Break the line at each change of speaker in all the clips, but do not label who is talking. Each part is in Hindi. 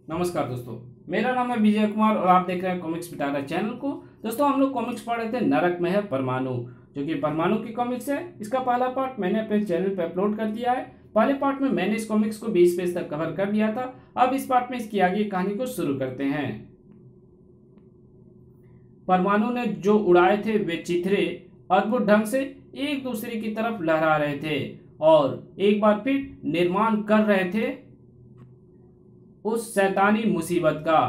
नमस्कार दोस्तों, मेरा नाम है विजय कुमार और आप देख रहे हैं कॉमिक्स पिटारा चैनल को। दोस्तों, हम लोग कॉमिक्स पढ़ रहे थे नरक में है परमाणु, जो कि परमाणु की कॉमिक्स है। इसका पहला पार्ट मैंने अपने चैनल पे अपलोड कर दिया है। पहले पार्ट में मैंने इस कॉमिक्स को 20 पेज तक कवर कर दिया था। अब इस पार्ट में इसकी आगे कहानी को शुरू करते हैं। परमाणु ने जो उड़ाए थे वे चिथरे अद्भुत ढंग से एक दूसरे की तरफ लहरा रहे थे और एक बार फिर निर्माण कर रहे थे उस शैतानी मुसीबत का।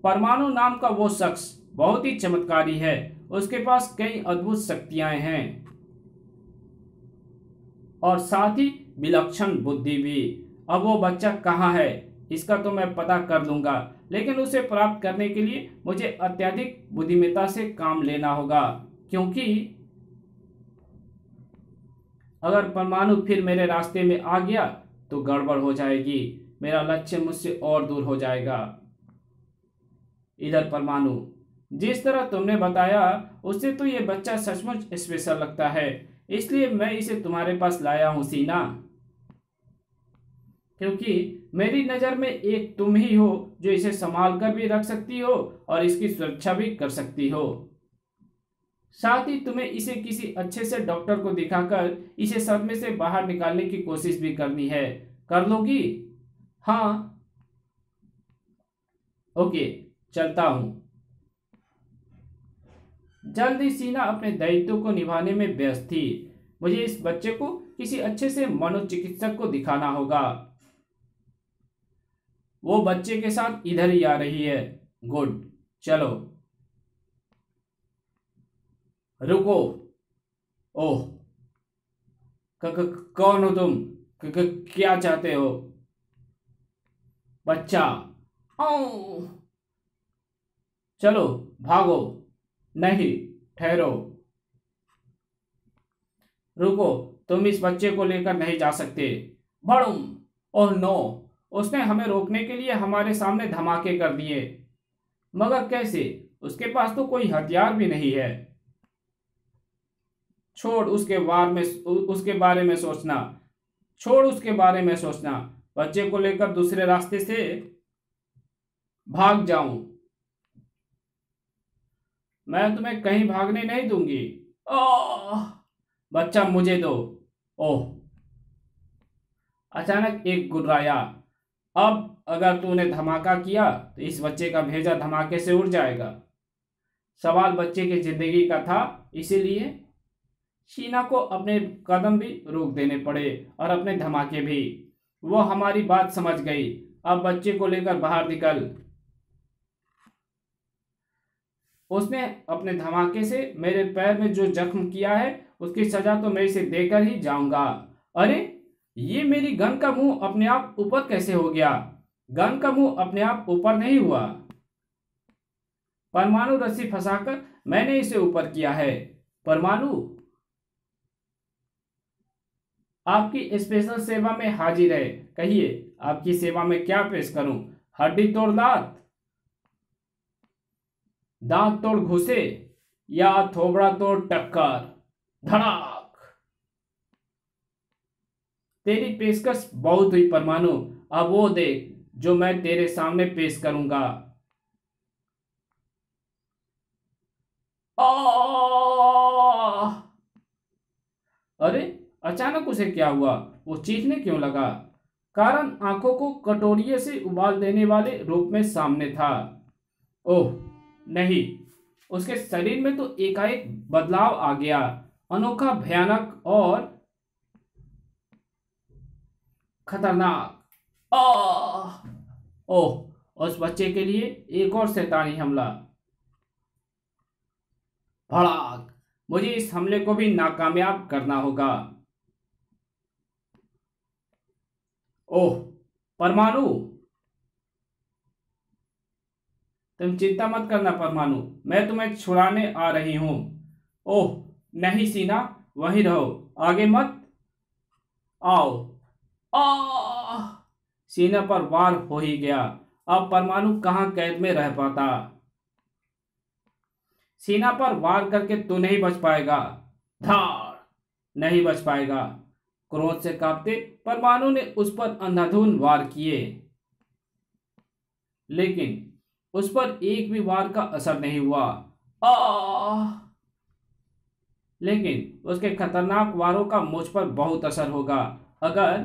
परमाणु नाम का वो शख्स बहुत ही चमत्कारी है। उसके पास कई अद्भुत शक्तियां हैं और साथ ही विलक्षण बुद्धि भी। अब वो बच्चा कहाँ है इसका तो मैं पता कर लूंगा, लेकिन उसे प्राप्त करने के लिए मुझे अत्यधिक बुद्धिमत्ता से काम लेना होगा, क्योंकि अगर परमाणु फिर मेरे रास्ते में आ गया तो गड़बड़ हो जाएगी। मेरा लक्ष्य मुझसे और दूर हो जाएगा। इधर परमाणु, जिस तरह तुमने बताया उससे तो ये बच्चा सचमुच स्पेशल लगता है, इसलिए मैं इसे तुम्हारे पास लाया हूं सीना, क्योंकि मेरी नज़र में एक तुम ही हो जो इसे संभाल कर भी रख सकती हो और इसकी सुरक्षा भी कर सकती हो। साथ ही तुम्हें इसे किसी अच्छे से डॉक्टर को दिखाकर इसे सदमे से बाहर निकालने की कोशिश भी करनी है। कर लोगी? हाँ, ओके, चलता हूं। जल्द ही सीना अपने दायित्व को निभाने में व्यस्त थी। मुझे इस बच्चे को किसी अच्छे से मनोचिकित्सक को दिखाना होगा। वो बच्चे के साथ इधर ही आ रही है। गुड, चलो। रुको। ओह, कौन हो तुम? क्या चाहते हो? बच्चा। ओ, चलो भागो। नहीं, ठहरो। रुको, तुम इस बच्चे को लेकर नहीं जा सकते। बड़ुम। ओह नो, उसने हमें रोकने के लिए हमारे सामने धमाके कर दिए। मगर कैसे? उसके पास तो कोई हथियार भी नहीं है। छोड़ उसके बारे में सोचना। छोड़ उसके बारे में सोचना। बच्चे को लेकर दूसरे रास्ते से भाग जाऊं? मैं तुम्हें कहीं भागने नहीं दूंगी। ओह, बच्चा मुझे दो। ओह, अचानक एक गुर्राया। अब अगर तूने धमाका किया तो इस बच्चे का भेजा धमाके से उड़ जाएगा। सवाल बच्चे की जिंदगी का था, इसीलिए शीना को अपने कदम भी रोक देने पड़े और अपने धमाके भी। वो हमारी बात समझ गई। अब बच्चे को लेकर बाहर निकल। उसने अपने धमाके से मेरे पैर में जो जख्म किया है उसकी सजा तो मैं इसे देकर ही जाऊंगा। अरे, ये मेरी गन का मुंह अपने आप ऊपर कैसे हो गया? गन का मुंह अपने आप ऊपर नहीं हुआ। परमाणु रस्सी फंसाकर मैंने इसे ऊपर किया है। परमाणु, आपकी स्पेशल सेवा में हाजिर है। कहिए, आपकी सेवा में क्या पेश करूं? हड्डी तोड़ दांत, दांत तोड़ घुसे, या थोबड़ा तोड़ टक्कर? धड़ाक। तेरी पेशकश बहुत हुई परमाणु। अब वो देख जो मैं तेरे सामने पेश करूंगा। आह! अरे, अचानक उसे क्या हुआ? वो चीखने क्यों लगा? कारण आंखों को कटोरिये से उबाल देने वाले रूप में सामने था। ओह नहीं, उसके शरीर में तो एकाएक बदलाव आ गया, अनोखा, भयानक और खतरनाक। आह! ओह, उस बच्चे के लिए एक और शैतानी हमला। भड़ाक। मुझे इस हमले को भी नाकामयाब करना होगा। ओह, परमाणु, तुम चिंता मत करना परमाणु, मैं तुम्हें छुड़ाने आ रही हूं। ओह नहीं सीना, वहीं रहो, आगे मत आओ। आ सीना पर वार हो ही गया। अब परमाणु कहां कैद में रह पाता। सीना पर वार करके तू नहीं बच पाएगा। धार, नहीं बच पाएगा। क्रोध से कांपते परमाणु ने उस पर अंधाधुंध वार किए। लेकिन उस पर एक भी वार का असर नहीं हुआ। आ लेकिन उसके खतरनाक वारों का मुझ पर बहुत असर होगा अगर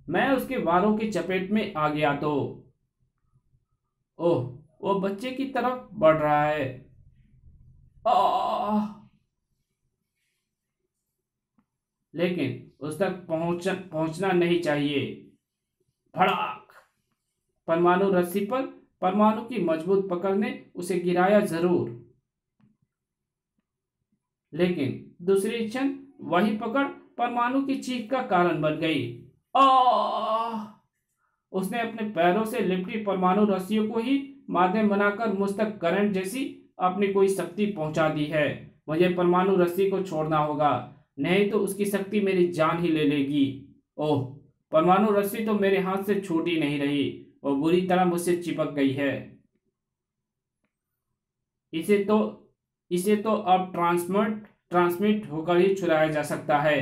मैं उसके वारों की चपेट में आ गया तो। ओह, वो बच्चे की तरफ बढ़ रहा है। आ लेकिन उस तक पहुंचना नहीं चाहिए। भड़ाक। परमाणु रस्सी पर परमाणु की मजबूत पकड़ ने उसे गिराया जरूर, लेकिन दूसरी क्षण वही पकड़ परमाणु की चीख का कारण बन गई। आ उसने अपने पैरों से लिपटी परमाणु रस्सियों को ही माध्यम बनाकर मुझ तक करंट जैसी अपनी कोई शक्ति पहुंचा दी है। मुझे परमाणु रस्सी को छोड़ना होगा, नहीं तो उसकी शक्ति मेरी जान ही ले लेगी। ओह, परमाणु रस्सी तो मेरे हाथ से छूट ही नहीं रही, वो बुरी तरह मुझसे चिपक गई है। इसे तो अब ट्रांसमिट होकर ही छुड़ाया जा सकता है।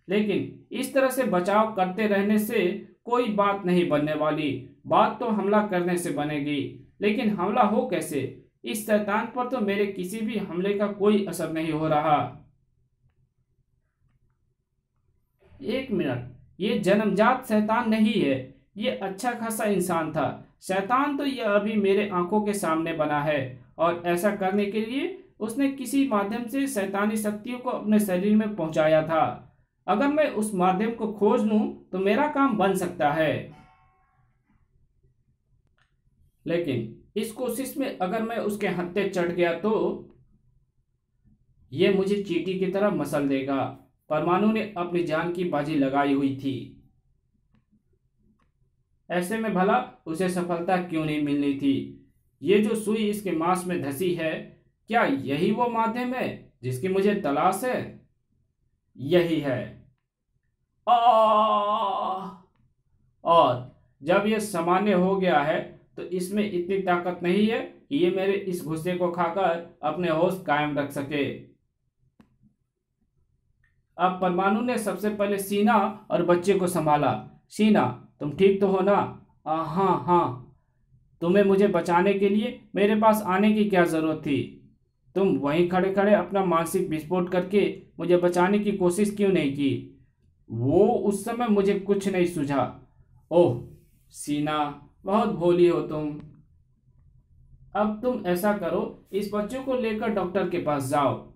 लेकिन इस तरह से बचाव करते रहने से कोई बात नहीं बनने वाली। बात तो हमला करने से बनेगी, लेकिन हमला हो कैसे? इस शैतान पर तो मेरे किसी भी हमले का कोई असर नहीं हो रहा। एक मिनट, ये जन्मजात शैतान नहीं है, ये अच्छा खासा इंसान था। शैतान तो यह अभी मेरे आंखों के सामने बना है, और ऐसा करने के लिए उसने किसी माध्यम से शैतानी शक्तियों को अपने शरीर में पहुंचाया था। अगर मैं उस माध्यम को खोज लूं तो मेरा काम बन सकता है, लेकिन इस कोशिश में अगर मैं उसके हत्थे चढ़ गया तो यह मुझे चींटी की तरह मसल देगा। परमाणु ने अपनी जान की बाजी लगाई हुई थी, ऐसे में भला उसे सफलता क्यों नहीं मिलनी थी? ये जो सुई इसके मांस में धसी है, क्या यही वो माध्यम है जिसकी मुझे तलाश है? यही है। और जब यह सामान्य हो गया है तो इसमें इतनी ताकत नहीं है कि ये मेरे इस गुस्से को खाकर अपने होश कायम रख सके। अब परमाणु ने सबसे पहले सीना और बच्चे को संभाला। सीना, तुम ठीक तो हो ना? हाँ हाँ। तुम्हें मुझे बचाने के लिए मेरे पास आने की क्या जरूरत थी? तुम वहीं खड़े खड़े अपना मानसिक विस्फोट करके मुझे बचाने की कोशिश क्यों नहीं की? वो उस समय मुझे कुछ नहीं सूझा। ओह सीना, बहुत भोली हो तुम। अब तुम ऐसा करो, इस बच्चे को लेकर डॉक्टर के पास जाओ।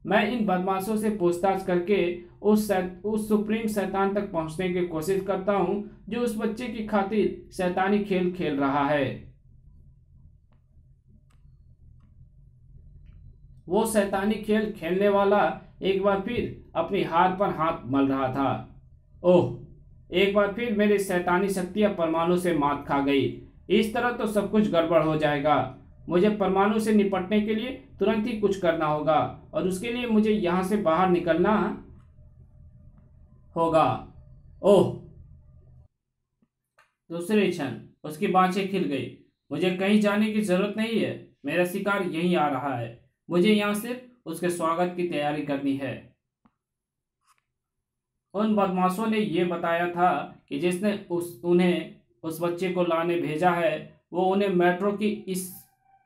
मैं इन बदमाशों से पूछताछ करके उस सुप्रीम शैतान तक पहुंचने की कोशिश करता हूं जो उस बच्चे की खातिर शैतानी खेल खेल रहा है। वो शैतानी खेल खेलने वाला एक बार फिर अपनी हार पर हाथ मल रहा था। ओह, एक बार फिर मेरी शैतानी शक्तियां परमाणु से मात खा गई। इस तरह तो सब कुछ गड़बड़ हो जाएगा। मुझे परमाणु से निपटने के लिए तुरंत ही कुछ करना होगा, और उसके लिए मुझे यहां से बाहर निकलना होगा। ओह, दूसरे क्षण उसकी बाँछें खिल गई। मुझे कहीं जाने की जरूरत नहीं है, मेरा शिकार यहीं आ रहा है। मुझे यहाँ सिर्फ उसके स्वागत की तैयारी करनी है। उन बदमाशों ने यह बताया था कि जिसने उन्हें उस बच्चे को लाने भेजा है, वो उन्हें मेट्रो की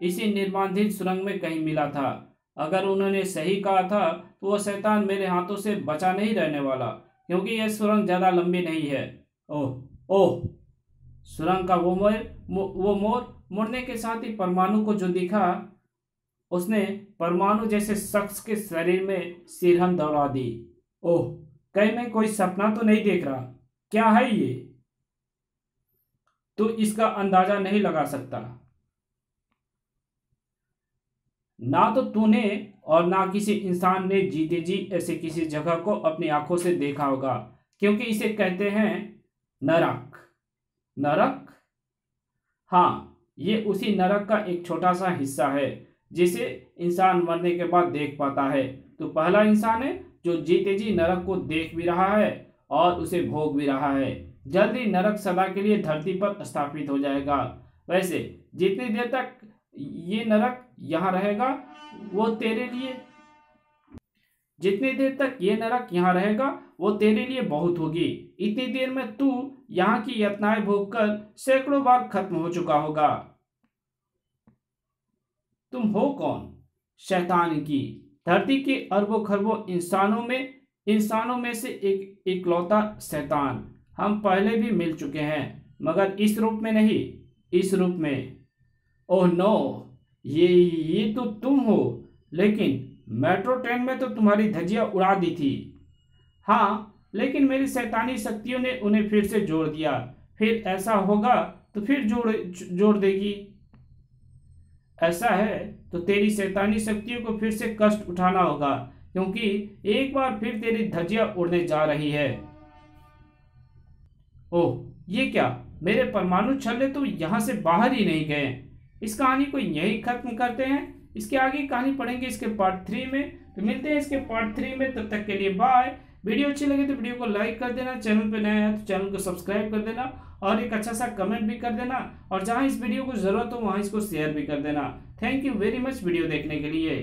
इसी निर्माणाधीन सुरंग में कहीं मिला था। अगर उन्होंने सही कहा था तो वह शैतान मेरे हाथों से बचा नहीं रहने वाला, क्योंकि यह सुरंग ज्यादा लंबी नहीं है। ओह ओह, सुरंग का वो मोड़ मुड़ने के साथ ही परमाणु को जो दिखा, उसने परमाणु जैसे शख्स के शरीर में सिरहन दौड़ा दी। ओह, कहीं मैं कोई सपना तो नहीं देख रहा? क्या है ये? तो इसका अंदाजा नहीं लगा सकता। ना तो तूने और ना किसी इंसान ने जीते जी ऐसे किसी जगह को अपनी आंखों से देखा होगा, क्योंकि इसे कहते हैं नरक। नरक? हाँ, ये उसी नरक का एक छोटा सा हिस्सा है जिसे इंसान मरने के बाद देख पाता है। तो पहला इंसान है जो जीते जी नरक को देख भी रहा है और उसे भोग भी रहा है। जल्द ही नरक सदा के लिए धरती पर स्थापित हो जाएगा। वैसे जितनी देर तक ये नरक यहाँ रहेगा वो तेरे लिए जितनी देर तक ये नरक यहाँ रहेगा वो तेरे लिए बहुत होगी। इतनी देर में तू यहाँ की यातनाएं भोगकर सैकड़ों बार खत्म हो चुका होगा। तुम हो कौन? शैतान की धरती के अरबों खरबों इंसानों में से एक इकलौता शैतान। हम पहले भी मिल चुके हैं, मगर इस रूप में नहीं, इस रूप में। ओह नो, ये तो तुम हो। लेकिन मेट्रो ट्रेन में तो तुम्हारी धज्जियां उड़ा दी थी। हाँ, लेकिन मेरी शैतानी शक्तियों ने उन्हें फिर से जोड़ दिया। फिर ऐसा होगा तो फिर जोड़ देगी। ऐसा है तो तेरी शैतानी शक्तियों को फिर से कष्ट उठाना होगा, क्योंकि एक बार फिर तेरी धज्जियां उड़ने जा रही है। ओह, ये क्या? मेरे परमाणु छल्ले तो यहाँ से बाहर ही नहीं गए। इस कहानी को यही खत्म करते हैं। इसके आगे कहानी पढ़ेंगे इसके पार्ट 3 में। तो मिलते हैं इसके पार्ट 3 में, तब तक के लिए बाय। वीडियो अच्छी लगे तो वीडियो को लाइक कर देना, चैनल पे नया है तो चैनल को सब्सक्राइब कर देना और एक अच्छा सा कमेंट भी कर देना, और जहां इस वीडियो को जरूरत हो वहां इसको शेयर भी कर देना। Thank you very much video देखने के लिए।